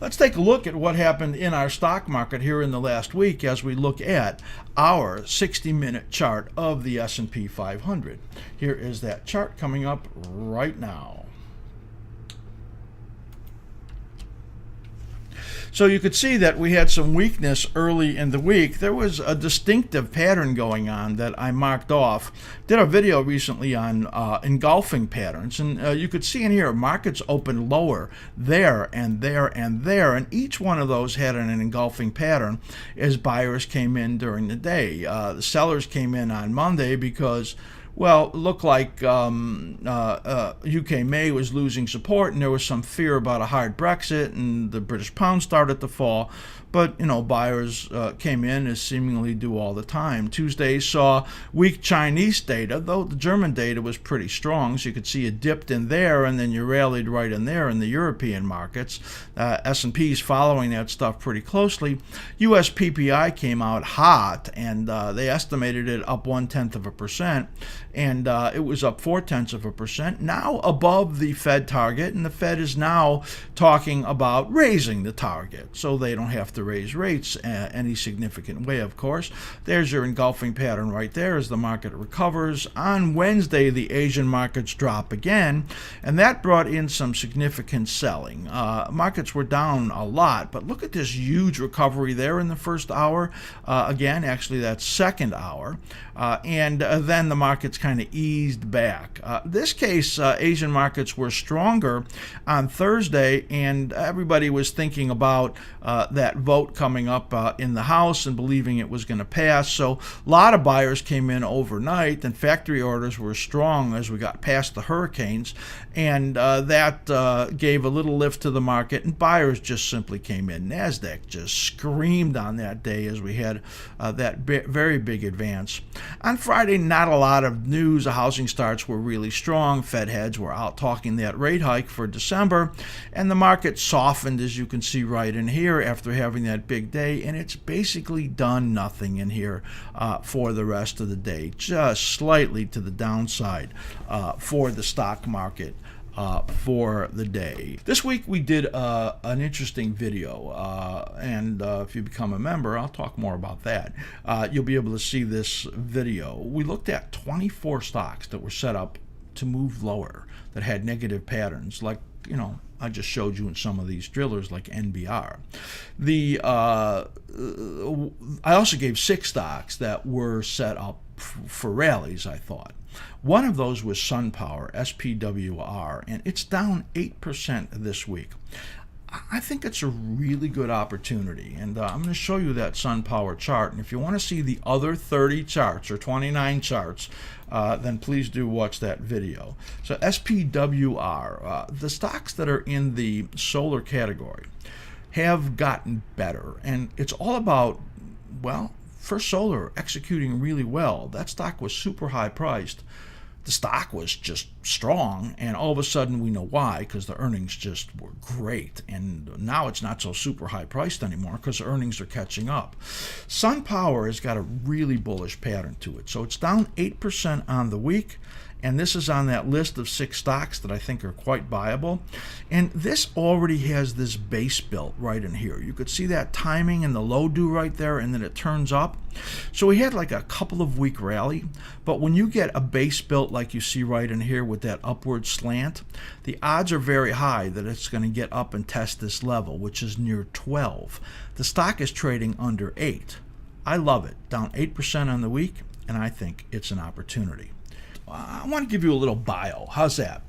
Let's take a look at what happened in our stock market here in the last week as we look at our 60-minute chart of the S&P 500. Here is that chart coming up right now. So you could see that we had some weakness early in the week. There was a distinctive pattern going on that I marked off. Did a video recently on engulfing patterns, and you could see in here markets opened lower there and there and there, and each one of those had an engulfing pattern as buyers came in during the day. The sellers came in on Monday because, well, it looked like UK May was losing support, and there was some fear about a hard Brexit, and the British pound started to fall. But, buyers came in as seemingly do all the time. Tuesday saw weak Chinese data, though the German data was pretty strong. So you could see it dipped in there, and then you rallied right in there in the European markets. S&P's following that stuff pretty closely. US PPI came out hot, and they estimated it up 0.1%, and it was up 0.4%. Now above the Fed target, and the Fed is now talking about raising the target, so they don't have to raise rates any significant way, of course. There's your engulfing pattern right there as the market recovers. On Wednesday, the Asian markets drop again, and that brought in some significant selling. Markets were down a lot, but look at this huge recovery there in the first hour. Again, actually that second hour. And then the markets kind of eased back. This case, Asian markets were stronger on Thursday, and everybody was thinking about that vote coming up in the House and believing it was going to pass. So a lot of buyers came in overnight, and factory orders were strong as we got past the hurricanes, and that gave a little lift to the market, and buyers just simply came in. NASDAQ just screamed on that day as we had that very big advance. On Friday, not a lot of news. The housing starts were really strong. Fed heads were out talking that rate hike for December, and the market softened, as you can see right in here, after having that big day, and it's basically done nothing in here for the rest of the day, just slightly to the downside for the stock market for the day. This week we did an interesting video, and if you become a member, I'll talk more about that. You'll be able to see this video. We looked at 24 stocks that were set up to move lower, that had negative patterns, like, I just showed you in some of these drillers like NBR. I also gave 6 stocks that were set up for rallies, I thought. One of those was SunPower, SPWR, and it's down 8% this week. I think it's a really good opportunity, and I'm going to show you that SunPower chart. And if you want to see the other 30 charts or 29 charts, then please do watch that video. So SPWR, the stocks that are in the solar category have gotten better, and it's all about, well, First Solar executing really well. That stock was super high priced. The stock was just strong, and all of a sudden we know why, because the earnings just were great, and now it's not so super high priced anymore because earnings are catching up. SunPower has got a really bullish pattern to it, so it's down 8% on the week, and this is on that list of 6 stocks that I think are quite viable. And this already has this base built right in here. You could see that timing and the low do right there, and then it turns up. So we had like a couple of week rally, but when you get a base built like you see right in here with that upward slant, the odds are very high that it's going to get up and test this level, which is near 12. The stock is trading under 8. I love it. Down 8% on the week, and I think it's an opportunity. I want to give you a little bio. How's that?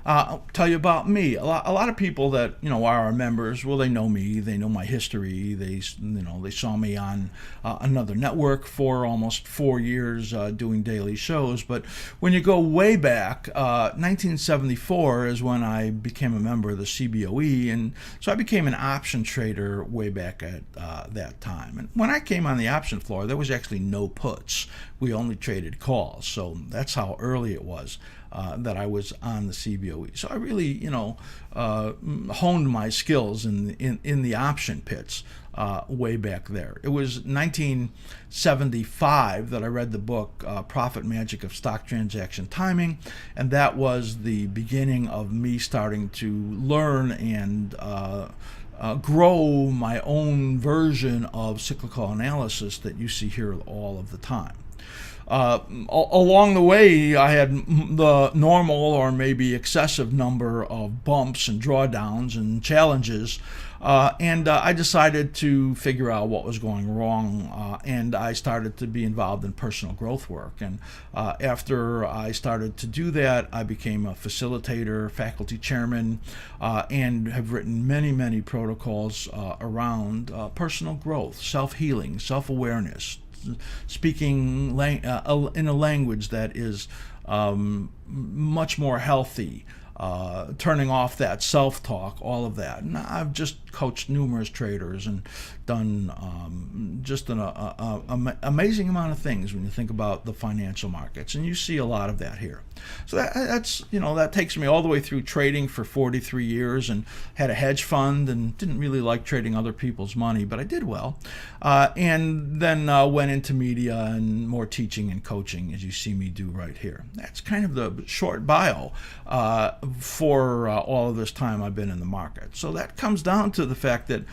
I'll tell you about me. A lot of people that are our members, well, they know me. They know my history. They saw me on another network for almost 4 years doing daily shows. But when you go way back, 1974 is when I became a member of the CBOE, and so I became an option trader way back at that time. And when I came on the option floor, there was actually no puts. We only traded calls. So that's how early it was that I was on the CBOE. So I really, honed my skills in the option pits way back there. It was 1975 that I read the book Profit Magic of Stock Transaction Timing, and that was the beginning of me starting to learn and grow my own version of cyclical analysis that you see here all of the time. Along the way, I had the normal or maybe excessive number of bumps and drawdowns and challenges, and I decided to figure out what was going wrong, and I started to be involved in personal growth work. And after I started to do that, I became a facilitator, faculty chairman, and have written many, many protocols around personal growth, self-healing, self-awareness, speaking in a language that is much more healthy, turning off that self-talk, all of that. And I've just coached numerous traders and done just an amazing amount of things when you think about the financial markets, and you see a lot of that here. So that's that takes me all the way through trading for 43 years, and had a hedge fund and didn't really like trading other people's money, but I did well, and then went into media and more teaching and coaching, as you see me do right here. That's kind of the short bio for all of this time I've been in the market. So that comes down to the fact that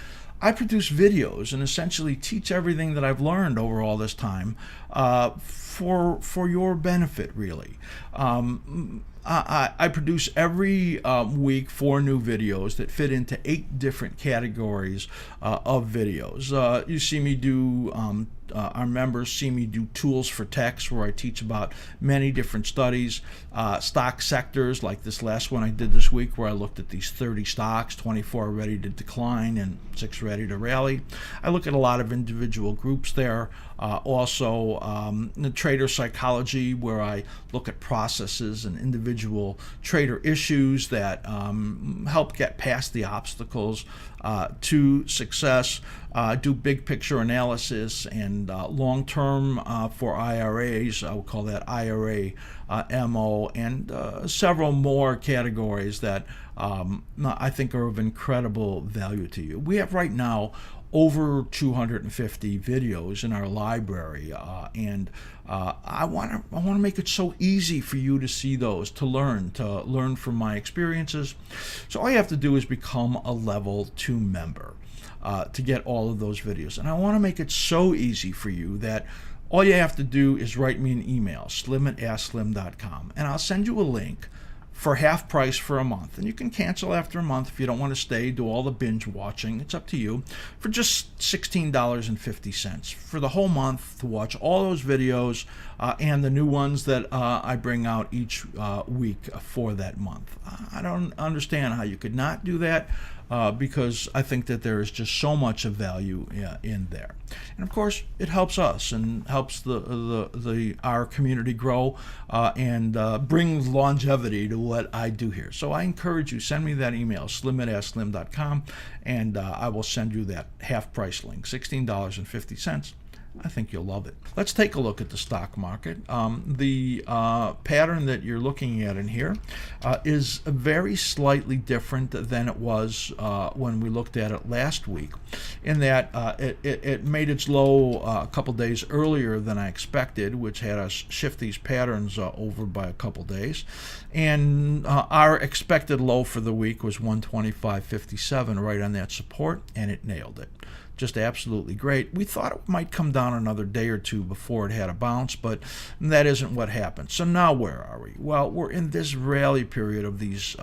I produce videos and essentially teach everything that I've learned over all this time for your benefit, really. I produce every week 4 new videos that fit into 8 different categories of videos. You see me do, our members see me do tools for techs, where I teach about many different studies, stock sectors, like this last one I did this week, where I looked at these 30 stocks, 24 ready to decline and 6 ready to rally. I look at a lot of individual groups there. Also, the trader psychology, where I look at processes and individual trader issues that help get past the obstacles to success. Do big picture analysis and long-term for IRAs. I would call that IRA MO, and several more categories that I think are of incredible value to you. We have right now over 250 videos in our library, and I want to make it so easy for you to see those, to learn from my experiences. So all you have to do is become a level 2 member to get all of those videos. And I want to make it so easy for you that all you have to do is write me an email, slim@askslim.com, and I'll send you a link for half price for a month. And you can cancel after a month if you don't want to stay, do all the binge watching. It's up to you. For just $16.50 for the whole month to watch all those videos and the new ones that I bring out each week for that month. I don't understand how you could not do that. Because I think that there is just so much of value in there, and of course it helps us and helps our community grow and brings longevity to what I do here. So I encourage you, send me that email, slim@askslim.com, and I will send you that half price link, $16.50. I think you'll love it. Let's take a look at the stock market. The pattern that you're looking at in here is very slightly different than it was when we looked at it last week, in that it made its low a couple days earlier than I expected, which had us shift these patterns over by a couple days. And our expected low for the week was 125.57, right on that support, and it nailed it. Just absolutely great. We thought it might come down another day or two before it had a bounce, but that isn't what happened. So now where are we? Well, we're in this rally period of these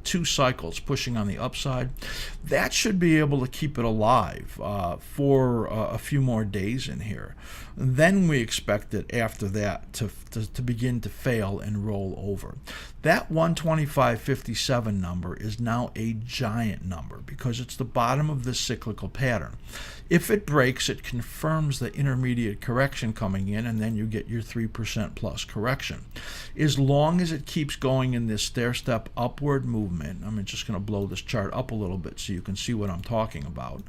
2 cycles pushing on the upside. That should be able to keep it alive for a few more days in here. Then we expect it after that to begin to fail and roll over. That 125.57 number is now a giant number because it's the bottom of this cyclical pattern. If it breaks, it confirms the intermediate correction coming in, and then you get your 3% plus correction. As long as it keeps going in this stair-step upward movement, I'm just going to blow this chart up a little bit so you can see what I'm talking about.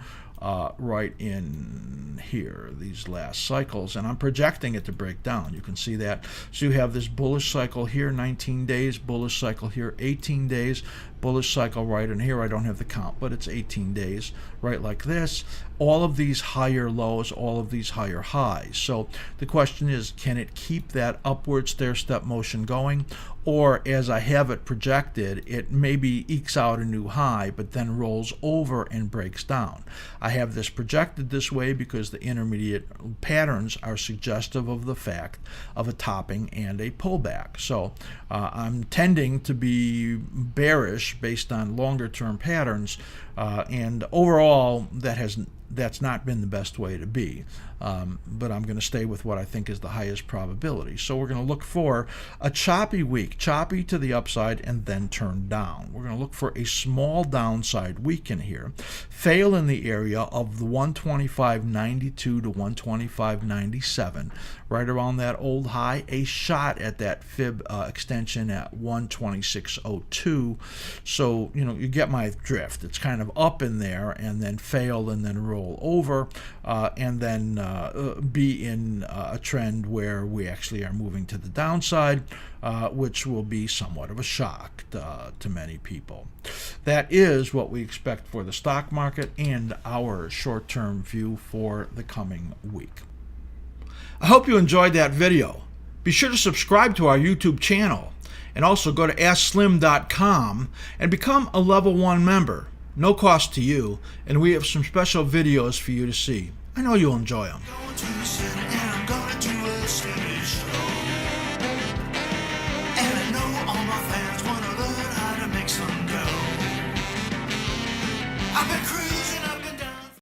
Right in here, these last cycles, and I'm projecting it to break down. You can see that. So you have this bullish cycle here, 19 days, bullish cycle here, 18 days, bullish cycle right in here. I don't have the count, but it's 18 days, right like this. all of these higher lows, all of these higher highs. So the question is, can it keep that upward stair-step motion going? Or, as I have it projected, it maybe ekes out a new high, but then rolls over and breaks down. I have this projected this way because the intermediate patterns are suggestive of the fact of a topping and a pullback. So I'm tending to be bearish based on longer-term patterns, and overall that's not been the best way to be. But I'm going to stay with what I think is the highest probability. So we're going to look for a choppy week, choppy to the upside and then turn down. We're going to look for a small downside week in here, fail in the area of the 125.92 to 125.97, right around that old high, a shot at that fib extension at 126.02. So, you get my drift. It's kind of up in there and then fail and then roll over, and then be in a trend where we actually are moving to the downside, which will be somewhat of a shock to many people. That is what we expect for the stock market and our short-term view for the coming week. I hope you enjoyed that video. Be sure to subscribe to our YouTube channel and also go to AskSlim.com and become a Level 1 member. No cost to you, and we have some special videos for you to see. I know you'll enjoy them.